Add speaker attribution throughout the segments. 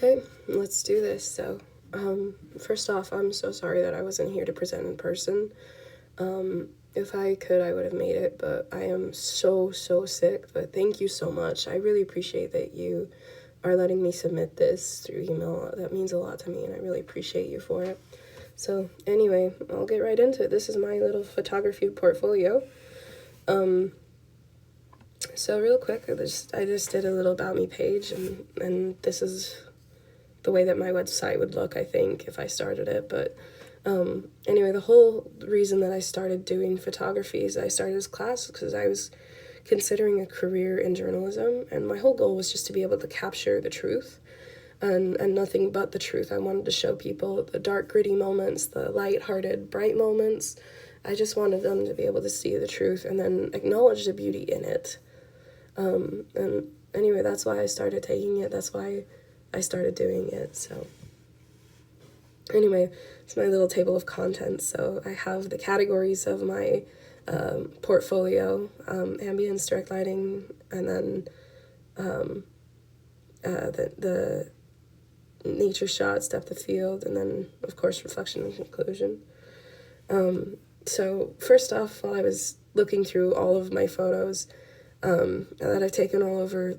Speaker 1: Okay, let's do this. So, first off, I'm so sorry that I wasn't here to present in person. If I could, I would have made it, but I am so sick. But thank you so much. I really appreciate that you are letting me submit this through email. That means a lot to me, and I really appreciate you for it. So, anyway, I'll get right into it. This is my little photography portfolio. So real quick, I just did a little about me page, and this is the way that my website would look, I think, if I started it. But anyway, the whole reason that I started doing photography is I started this class because I was considering a career in journalism, and my whole goal was just to be able to capture the truth and nothing but the truth. I wanted to show people the dark, gritty moments, the light-hearted, bright moments. I just wanted them to be able to see the truth and then acknowledge the beauty in it. And anyway, that's why I started taking it. That's why I started doing it. So anyway, it's my little table of contents. So I have the categories of my portfolio, ambience, direct lighting, and then the nature shots, depth of field, and then of course reflection and conclusion. So first off, while I was looking through all of my photos that I've taken all over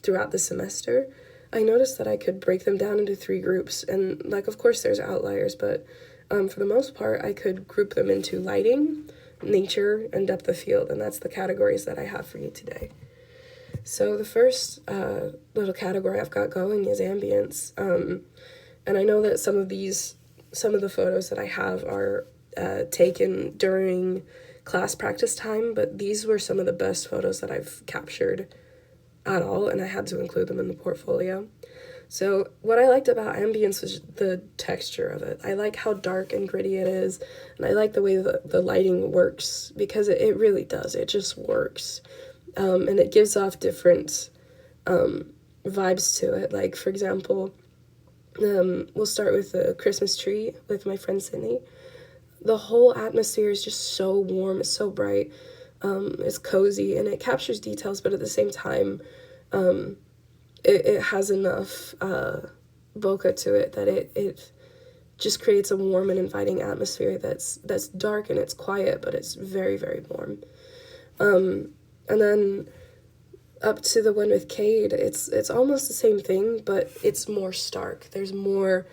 Speaker 1: throughout the semester, I noticed that I could break them down into 3 groups. And, like, of course there's outliers, but for the most part, I could group them into lighting, nature, and depth of field, and that's the categories that I have for you today. So the first little category I've got going is ambience. And I know that some of the photos that I have are taken during class practice time, but these were some of the best photos that I've captured at all, and I had to include them in the portfolio. So what I liked about ambience was the texture of it. I like how dark and gritty it is, and I like the way the lighting works, because it really does. It just works. And it gives off different vibes to it. Like, for example, we'll start with the Christmas tree with my friend Sydney. The whole atmosphere is just so warm, it's so bright, it's cozy, and it captures details, but at the same time, it has enough bokeh to it that it just creates a warm and inviting atmosphere that's dark and it's quiet, but it's very, very warm. And then up to the one with Cade, it's almost the same thing, but it's more stark. There's more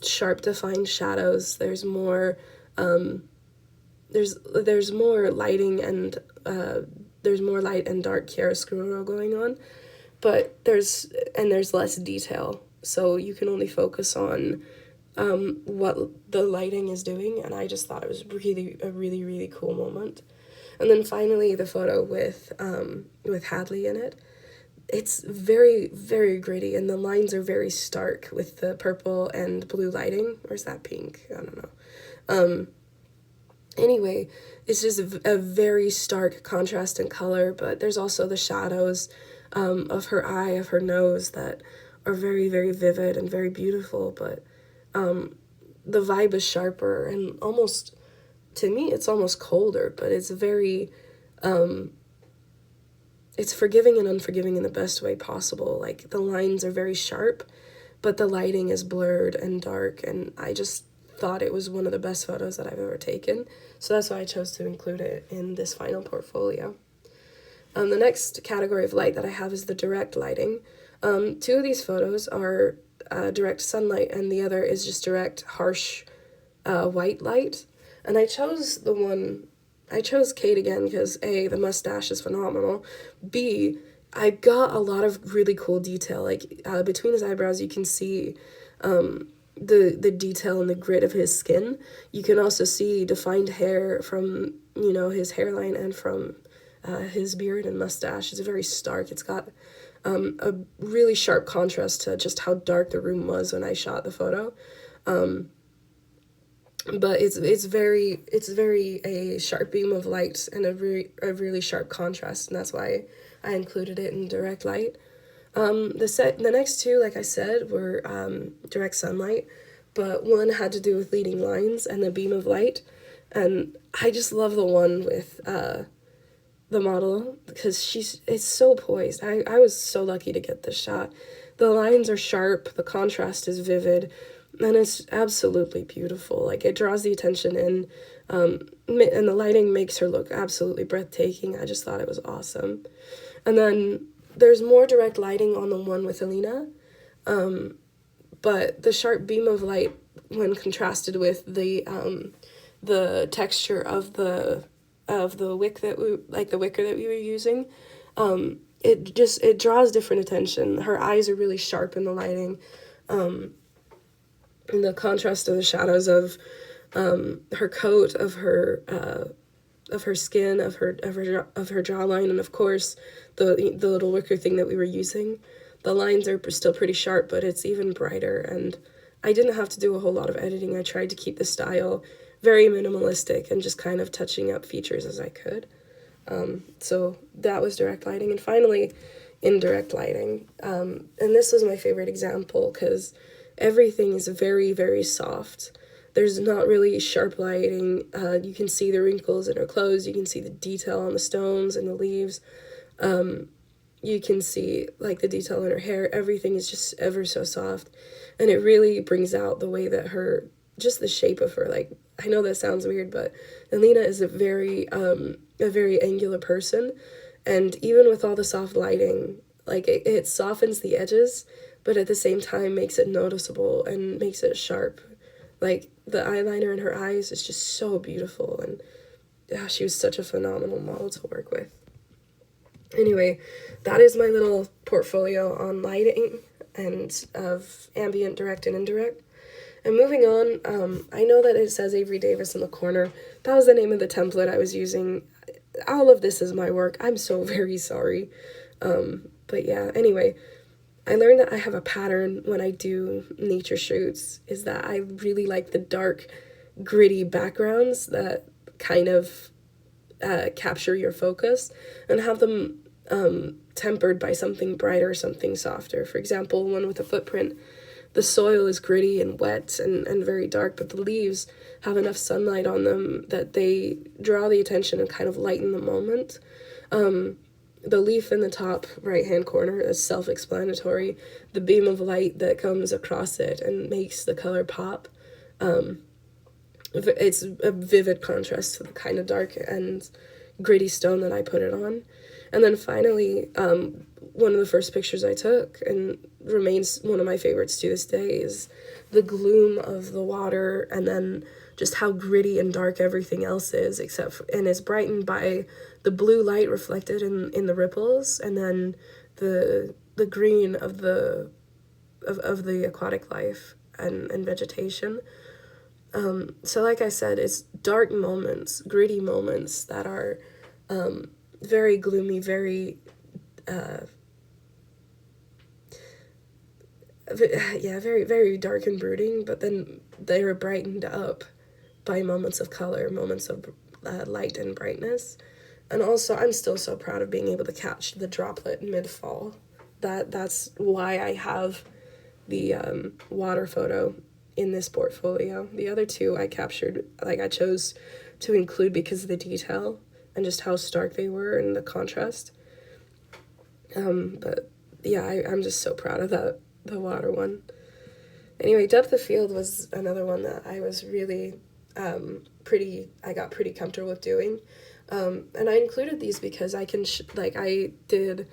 Speaker 1: sharp defined shadows. There's more there's more lighting, and there's more light and dark chiaroscuro going on, but there's less detail, so you can only focus on what the lighting is doing, and I just thought it was really cool moment. And then finally the photo with Hadley in it. It's very, very gritty, and the lines are very stark with the purple and blue lighting. Or is that pink? I don't know. Anyway, it's just a very stark contrast in color, but there's also the shadows of her eye, of her nose, that are very, very vivid and very beautiful, but the vibe is sharper, and almost, to me, it's almost colder, but it's very... it's forgiving and unforgiving in the best way possible. Like, the lines are very sharp, but the lighting is blurred and dark, and I just thought it was one of the best photos that I've ever taken. So that's why I chose to include it in this final portfolio. The next category of light that I have is the direct lighting. 2 of these photos are direct sunlight, and the other is just direct, harsh, white light. And I chose Cade again because A, the mustache is phenomenal. B, I got a lot of really cool detail. Like, between his eyebrows, you can see the detail and the grit of his skin. You can also see defined hair from, his hairline and from his beard and mustache. It's very stark. It's got a really sharp contrast to just how dark the room was when I shot the photo. But it's very a sharp beam of light and a really sharp contrast, and that's why I included it in direct light. The next 2, like I said, were direct sunlight, but one had to do with leading lines and the beam of light, and I just love the one with the model because it's so poised. I was so lucky to get this shot. The lines are sharp, the contrast is vivid, and it's absolutely beautiful. Like, it draws the attention in, and the lighting makes her look absolutely breathtaking. I just thought it was awesome. And then there's more direct lighting on the one with Alina, but the sharp beam of light, when contrasted with the texture of the wick that we like the wicker that we were using, it draws different attention. Her eyes are really sharp in the lighting, and the contrast of the shadows of her coat, of her skin, of her jawline, and of course the little wicker thing that we were using. The lines are still pretty sharp, but it's even brighter, and I didn't have to do a whole lot of editing. I tried to keep the style very minimalistic and just kind of touching up features as I could. So that was direct lighting. And finally, indirect lighting. And this was my favorite example because everything is very, very soft. There's not really sharp lighting. You can see the wrinkles in her clothes. You can see the detail on the stones and the leaves. You can see like the detail in her hair. Everything is just ever so soft. And it really brings out the way that just the shape of her, like, I know that sounds weird, but Alina is a very angular person, and even with all the soft lighting, like, it softens the edges, but at the same time makes it noticeable and makes it sharp. Like, the eyeliner in her eyes is just so beautiful, and she was such a phenomenal model to work with. Anyway, that is my little portfolio on lighting and of ambient, direct, and indirect. And moving on, I know that it says Avery Davis in the corner. That was the name of the template I was using. All of this is my work. I'm so very sorry. But yeah, anyway, I learned that I have a pattern when I do nature shoots, is that I really like the dark, gritty backgrounds that kind of capture your focus, and have them tempered by something brighter, something softer. For example, one with a footprint, the soil is gritty and wet and very dark, but the leaves have enough sunlight on them that they draw the attention and kind of lighten the moment. The leaf in the top right-hand corner is self-explanatory. The beam of light that comes across it and makes the color pop. It's a vivid contrast to the kind of dark and gritty stone that I put it on. And then finally, one of the first pictures I took, and remains one of my favorites to this day, is the gloom of the water, and then just how gritty and dark everything else is, and it's brightened by the blue light reflected in the ripples, and then the green of the aquatic life and vegetation. So like I said, it's dark moments, gritty moments that are very gloomy, very very, very dark and brooding, but then they are brightened up by moments of color, moments of light and brightness. And also, I'm still so proud of being able to catch the droplet mid-fall. That's why I have the water photo in this portfolio. The other two I chose to include because of the detail and just how stark they were and the contrast. But yeah, I'm just so proud of the water one. Anyway, depth of field was another one that I was really I got pretty comfortable with doing. And I included these because I can, I did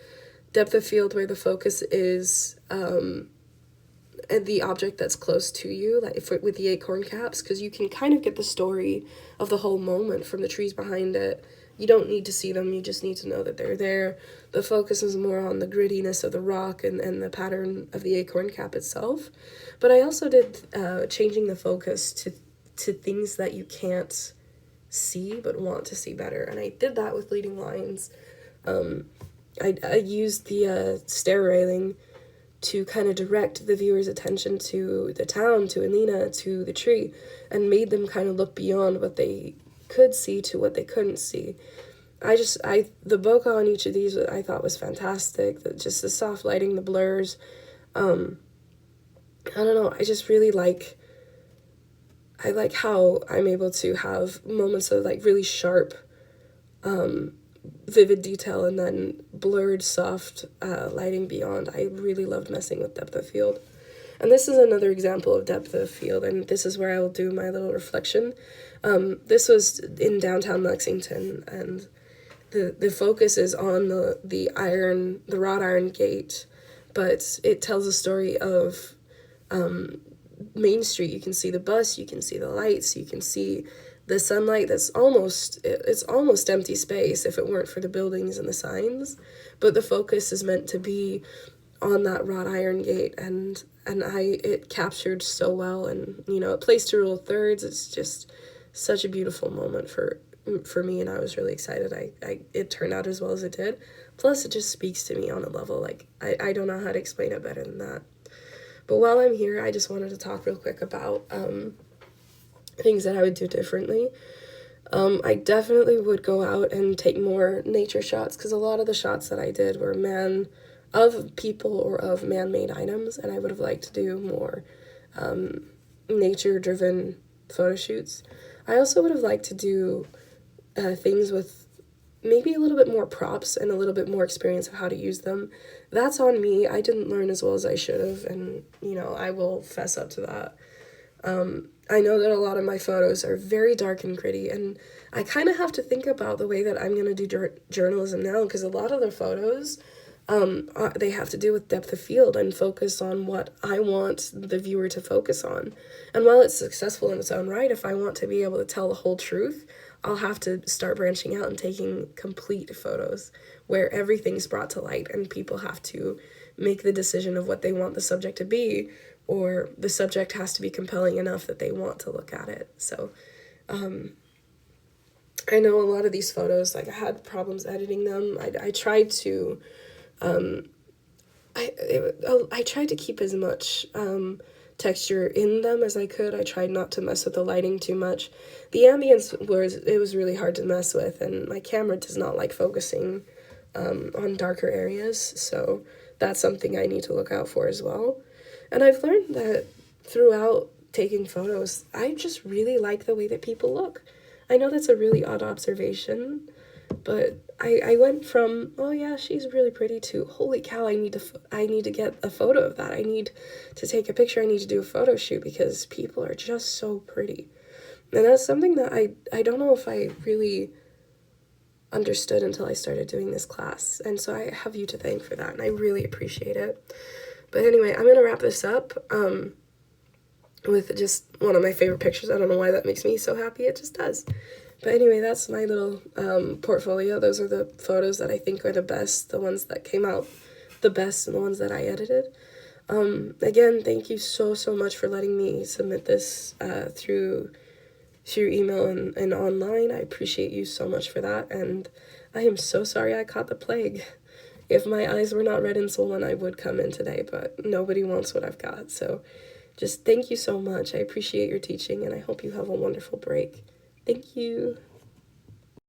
Speaker 1: depth of field where the focus is the object that's close to you, with the acorn caps, because you can kind of get the story of the whole moment from the trees behind it. You don't need to see them, you just need to know that they're there. The focus is more on the grittiness of the rock and the pattern of the acorn cap itself. But I also did changing the focus to things that you can't see but want to see better, and I did that with leading lines. I used the stair railing to kind of direct the viewer's attention to the town, to Alina, to the tree, and made them kind of look beyond what they could see to what they couldn't see. The bokeh on each of these I thought was fantastic. Just the soft lighting, the blurs. I don't know, I just really I like how I'm able to have moments of really sharp vivid detail and then blurred, soft lighting beyond. I really loved messing with depth of field. And this is another example of depth of field, and this is where I will do my little reflection. This was in downtown Lexington, and the focus is on the wrought iron gate, but it tells a story of Main Street. You can see the bus, you can see the lights, you can see the sunlight it's almost empty space if it weren't for the buildings and the signs, but the focus is meant to be on that wrought iron gate, and it captured so well, and it plays to rule thirds. It's just such a beautiful moment for me, and I was really excited. It turned out as well as it did. Plus, it just speaks to me on a level like I don't know how to explain it better than that. But while I'm here, I just wanted to talk real quick about things that I would do differently. I definitely would go out and take more nature shots, because a lot of the shots that I did were of people or of man-made items, and I would have liked to do more nature-driven photo shoots. I also would have liked to do things with maybe a little bit more props and a little bit more experience of how to use them. That's on me. I didn't learn as well as I should have, and I will fess up to that. I know that a lot of my photos are very dark and gritty, and I kind of have to think about the way that I'm going to do journalism now, because a lot of the photos, they have to do with depth of field and focus on what I want the viewer to focus on. And while it's successful in its own right, if I want to be able to tell the whole truth, I'll have to start branching out and taking complete photos where everything's brought to light and people have to make the decision of what they want the subject to be, or the subject has to be compelling enough that they want to look at it. So I know a lot of these photos, like, I had problems editing them. I tried to I tried to keep as much texture in them as I could. I tried not to mess with the lighting too much. The ambience was really hard to mess with, and my camera does not like focusing on darker areas, so that's something I need to look out for as well. And I've learned that throughout taking photos, I just really like the way that people look. I know that's a really odd observation, but I went from, oh yeah, she's really pretty, to, holy cow, I need to get a photo of that. I need to take a picture. I need to do a photo shoot because people are just so pretty. And that's something that I don't know if I really understood until I started doing this class. And so I have you to thank for that, and I really appreciate it. But anyway, I'm going to wrap this up with just one of my favorite pictures. I don't know why that makes me so happy. It just does. But anyway, that's my little portfolio. Those are the photos that I think are the best, the ones that came out the best, and the ones that I edited. Again, thank you so much for letting me submit this through email and online. I appreciate you so much for that, and I am so sorry I caught the plague. If my eyes were not red and swollen, I would come in today, but nobody wants what I've got. So just thank you so much. I appreciate your teaching, and I hope you have a wonderful break. Thank you.